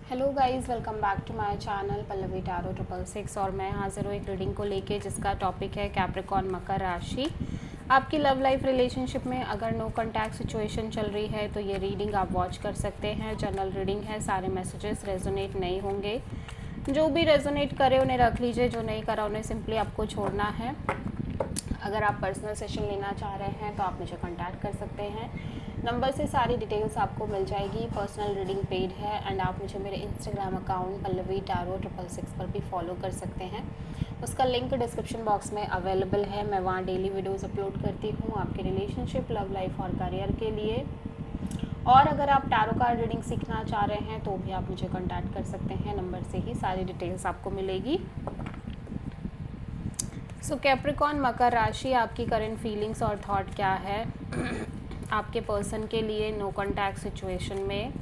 Hello guys, welcome back to my channel Pallavi tarot 666 और मैं हाजिर हूँ एक रीडिंग को लेके जिसका टॉपिक है कैप्रिकॉर्न मकर राशि। आपकी लव लाइफ रिलेशनशिप में अगर नो कॉन्टैक्ट सिचुएशन चल रही है तो ये रीडिंग आप वॉच कर सकते हैं। जनरल रीडिंग है, सारे मैसेजेस रेजोनेट नहीं होंगे। जो भी रेजोनेट करे उन्हें रख लीजिए, जो नहीं करा उन्हें सिंपली आपको छोड़ना है। अगर आप पर्सनल सेशन लेना चाह रहे हैं तो आप मुझे कांटेक्ट कर सकते हैं। नंबर से सारी डिटेल्स आपको मिल जाएगी। पर्सनल रीडिंग पेड है एंड आप मुझे मेरे इंस्टाग्राम अकाउंट पल्लवी टैरो 666 पर भी फॉलो कर सकते हैं। उसका लिंक डिस्क्रिप्शन बॉक्स में अवेलेबल है। मैं वहाँ डेली वीडियोस अपलोड करती हूँ आपके रिलेशनशिप, लव लाइफ और करियर के लिए। और अगर आप टैरो कार्ड रीडिंग सीखना चाह रहे हैं तो भी आप मुझे कांटेक्ट कर सकते हैं। नंबर से ही सारी डिटेल्स आपको मिलेगी। सो कैप्रिकॉर्न मकर राशि, आपकी करंट फीलिंग्स और थॉट क्या है आपके पर्सन के लिए नो कॉन्टैक्ट सिचुएशन में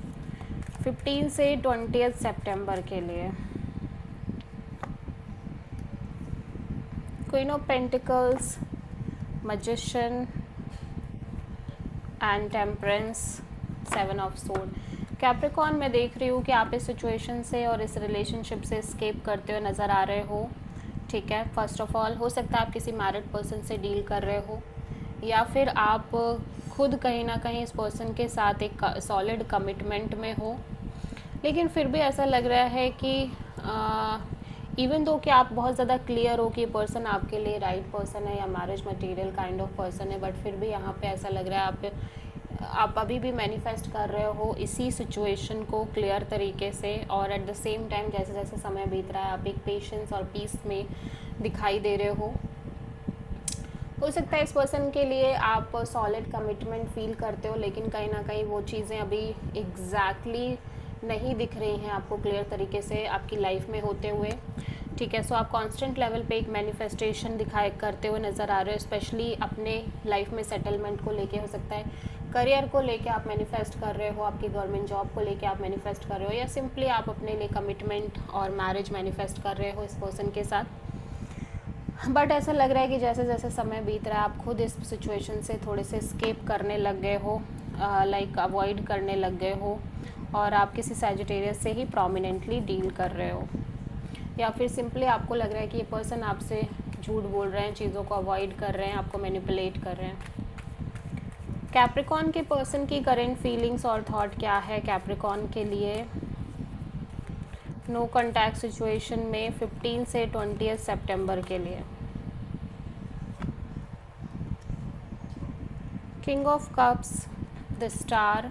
15 से 20 सितंबर के लिए। Queen of pentacles, magician and temperance, 7 of sword. Capricorn, मैं देख रही हूँ कि आप इस सिचुएशन से और इस रिलेशनशिप से एस्केप करते हुए नज़र आ रहे हो। ठीक है, फर्स्ट ऑफ ऑल हो सकता है आप किसी मैरिड पर्सन से डील कर रहे हो या फिर आप खुद कहीं ना कहीं इस पर्सन के साथ एक सॉलिड कमिटमेंट में हो, लेकिन फिर भी ऐसा लग रहा है कि इवन दो कि आप बहुत ज़्यादा क्लियर हो कि ये पर्सन आपके लिए राइट पर्सन है या marriage material kind of person है, बट फिर भी यहाँ पे ऐसा लग रहा है आप अभी भी मैनिफेस्ट कर रहे हो इसी सिचुएशन को क्लियर तरीके से। और एट द सेम टाइम जैसे जैसे समय बीत रहा है आप एक पेशेंस और पीस में दिखाई दे रहे हो सकता है इस पर्सन के लिए आप सॉलिड कमिटमेंट फील करते हो, लेकिन कहीं ना कहीं वो चीज़ें अभी एग्जैक्टली नहीं दिख रही हैं आपको क्लियर तरीके से आपकी लाइफ में होते हुए। ठीक है, सो आप कांस्टेंट लेवल पे एक मैनिफेस्टेशन दिखाए करते हुए नज़र आ रहे हो, स्पेशली अपने लाइफ में सेटलमेंट को लेके। हो सकता है करियर को लेके आप मैनिफेस्ट कर रहे हो, आपकी गवर्नमेंट जॉब को लेके आप मैनिफेस्ट कर रहे हो, या सिंपली आप अपने लिए कमिटमेंट और मैरिज मैनिफेस्ट कर रहे हो इस पर्सन के साथ। बट ऐसा लग रहा है कि जैसे जैसे समय बीत रहा है आप खुद इस सिचुएशन से थोड़े से स्केप करने लग गए हो, लाइक अवॉइड करने लग गए हो, और आप किसी सैजिटेरियस से ही प्रोमिनेंटली डील कर रहे हो, या फिर सिंपली आपको लग रहा है कि ये पर्सन आपसे झूठ बोल रहे हैं, चीज़ों को अवॉइड कर रहे हैं, आपको मैनिपुलेट कर रहे हैं। कैप्रिकॉर्न के पर्सन की करंट फीलिंग्स और थॉट क्या है कैप्रिकॉर्न के लिए नो कॉन्टैक्ट सिचुएशन में 15 से 20 सितंबर के लिए। King of cups, the star,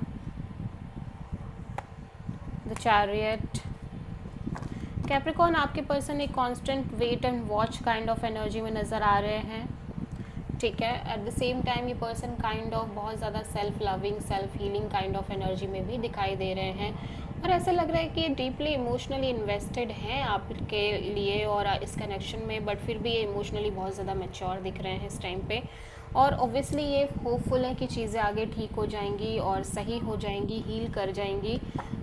the chariot. Capricorn, आपके पर्सन एक constant wait and watch kind of energy में नज़र आ रहे हैं। ठीक है, एट द सेम टाइम ये पर्सन काइंड ऑफ बहुत ज़्यादा self loving, self healing kind of energy में भी दिखाई दे रहे हैं, और ऐसा लग रहा है कि ये डीपली इमोशनली इन्वेस्टेड हैं आपके लिए और इस कनेक्शन में, बट फिर भी ये इमोशनली बहुत ज़्यादा मैच्योर दिख रहे हैं इस टाइम पे। और ऑब्वियसली ये होपफुल है कि चीज़ें आगे ठीक हो जाएंगी और सही हो जाएंगी, हील कर जाएंगी,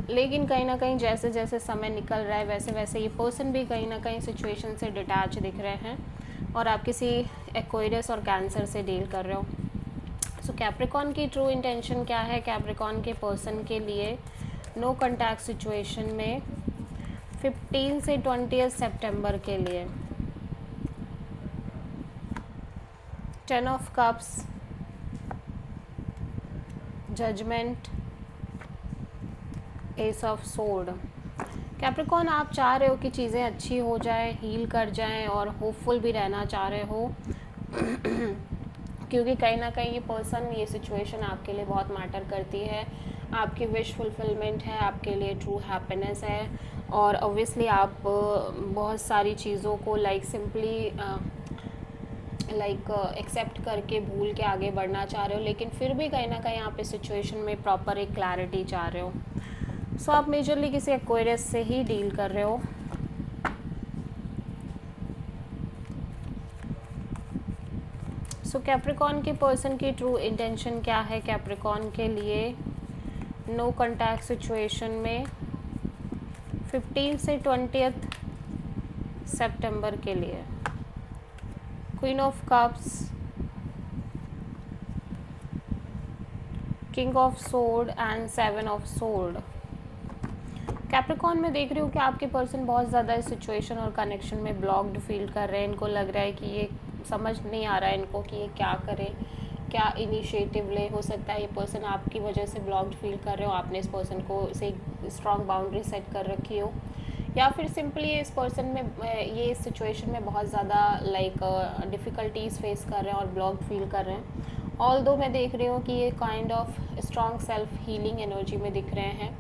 लेकिन कहीं ना कहीं जैसे जैसे समय निकल रहा है वैसे वैसे ये पर्सन भी कहीं ना कहीं सिचुएशन से डिटैच दिख रहे हैं, और आप किसी एक्वेरियस और कैंसर से डील कर रहे हो। सो कैप्रिकॉर्न की ट्रू इंटेंशन क्या है कैप्रिकॉर्न के पर्सन के लिए नो कॉन्टैक्ट सिचुएशन में 15 से 20 सितंबर के लिए। 10 of cups, judgement, ace of sword. Capricorn, आप चाह रहे हो कि चीज़ें अच्छी हो जाए, हील कर जाएं, और होपफुल भी रहना चाह रहे हो क्योंकि कहीं ना कहीं ये पर्सन, ये सिचुएशन आपके लिए बहुत मैटर करती है। आपकी विश फुलफिलमेंट है, आपके लिए ट्रू हैप्पीनेस है, और ऑब्वियसली आप बहुत सारी चीज़ों को सिंपली एक्सेप्ट करके भूल के आगे बढ़ना चाह रहे हो, लेकिन फिर भी कहीं ना कहीं आप इस सिचुएशन में प्रॉपर एक क्लैरिटी चाह रहे हो। सो आप मेजरली किसी एक्वेरियस से ही डील कर रहे हो। सो कैप्रिकॉर्न के पर्सन की ट्रू इंटेंशन क्या है कैप्रिकॉर्न के लिए नो कॉन्टैक्ट सिचुएशन में 15 से 20 सितंबर के लिए। Queen of cups, king of sword and 7 of sword. Capricorn में देख रही हूँ कि आपके पर्सन बहुत ज़्यादा इस सिचुएशन और कनेक्शन में ब्लॉक्ड फील कर रहे हैं। इनको लग रहा है कि ये समझ नहीं आ रहा है इनको कि ये क्या करें, क्या इनिशिएटिव ले। हो सकता है ये पर्सन आपकी वजह से ब्लॉक्ड फील कर रहे हो, आपने इस पर्सन को से स्ट्रॉन्ग बाउंड्री सेट कर रखी हो, या फिर सिंपली इस पर्सन में ये इस सिचुएशन में बहुत ज़्यादा डिफ़िकल्टीज़ फेस कर रहे हैं और ब्लॉक्ड फील कर रहे हैं। ऑल दो मैं देख रही हूँ कि ये kind of strong self healing energy में दिख रहे हैं,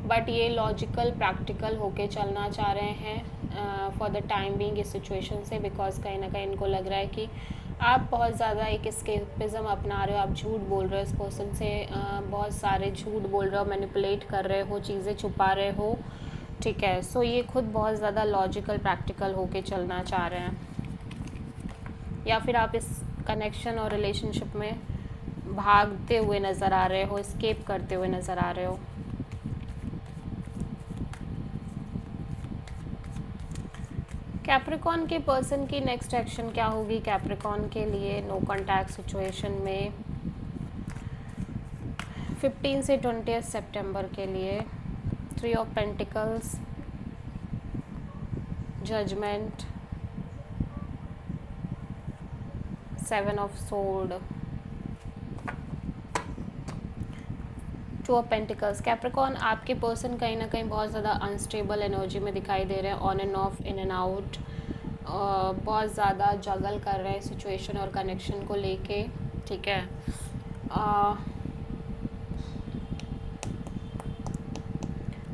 बट ये लॉजिकल प्रैक्टिकल होके चलना चाह रहे हैं फॉर द टाइम बीइंग इस सिचुएशन से, बिकॉज कहीं ना कहीं इनको लग रहा है कि आप बहुत ज़्यादा एक एस्केपिज्म अपना रहे हो, आप झूठ बोल रहे हो इस पर्सन से, बहुत सारे झूठ बोल रहे हो, मैनिपुलेट कर रहे हो, चीज़ें छुपा रहे हो, ठीक है। सो ये खुद बहुत ज़्यादा लॉजिकल प्रैक्टिकल होके चलना चाह रहे हैं, या फिर आप इस कनेक्शन और रिलेशनशिप में भागते हुए नज़र आ रहे हो, एस्केप करते हुए नज़र आ रहे हो। कैप्रिकॉर्न के पर्सन की नेक्स्ट एक्शन क्या होगी कैप्रिकॉर्न के लिए नो कॉन्टैक्ट सिचुएशन में 15 से 20 सितंबर के लिए? 3 of pentacles, judgement, 7 of sword, 2 of pentacles. Capricorn आपके पर्सन कहीं ना कहीं बहुत ज़्यादा अनस्टेबल एनर्जी में दिखाई दे रहे हैं, on end of, in and out, बहुत ज़्यादा जगल कर रहे हैं सिचुएशन और कनेक्शन को लेके, ठीक है।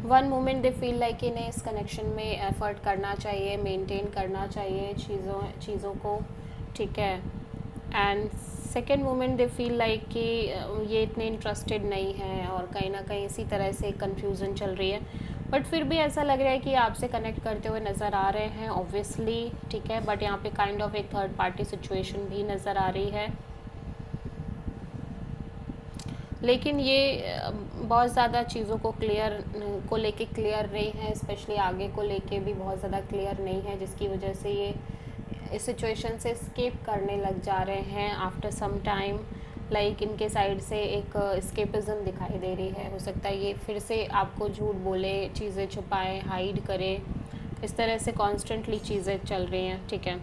One moment they feel like इन्हें इस कनेक्शन में एफर्ट करना चाहिए, मेंटेन करना चाहिए चीज़ों को, ठीक है। And second moment they feel like कि ये इतने इंटरेस्टेड नहीं है और कहीं ना कहीं इसी तरह से कन्फ्यूज़न चल रही है, बट फिर भी ऐसा लग रहा है कि आपसे कनेक्ट करते हुए नज़र आ रहे हैं ऑब्वियसली, ठीक है। बट यहाँ पे काइंड ऑफ एक थर्ड पार्टी सिचुएशन भी नज़र आ रही है, लेकिन ये बहुत ज़्यादा चीज़ों को लेके क्लियर नहीं है, स्पेशली आगे को लेके भी बहुत ज़्यादा क्लियर नहीं है, जिसकी वजह से ये इस सिचुएशन से स्केप करने लग जा रहे हैं आफ्टर सम टाइम। लाइक इनके साइड से एक स्केपिज्म दिखाई दे रही है। हो सकता है ये फिर से आपको झूठ बोले, चीज़ें छुपाए, हाइड करे, इस तरह से कॉन्स्टेंटली चीज़ें चल रही हैं, ठीक है।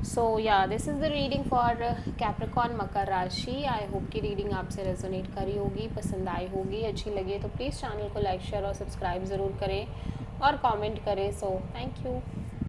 So yeah this is the reading for Capricorn मकर राशि। आई होप कि रीडिंग आपसे रेजोनेट करी होगी, पसंद आई होगी, अच्छी लगी तो प्लीज़ चैनल को लाइक, शेयर और सब्सक्राइब ज़रूर करें और कमेंट करें। So thank you.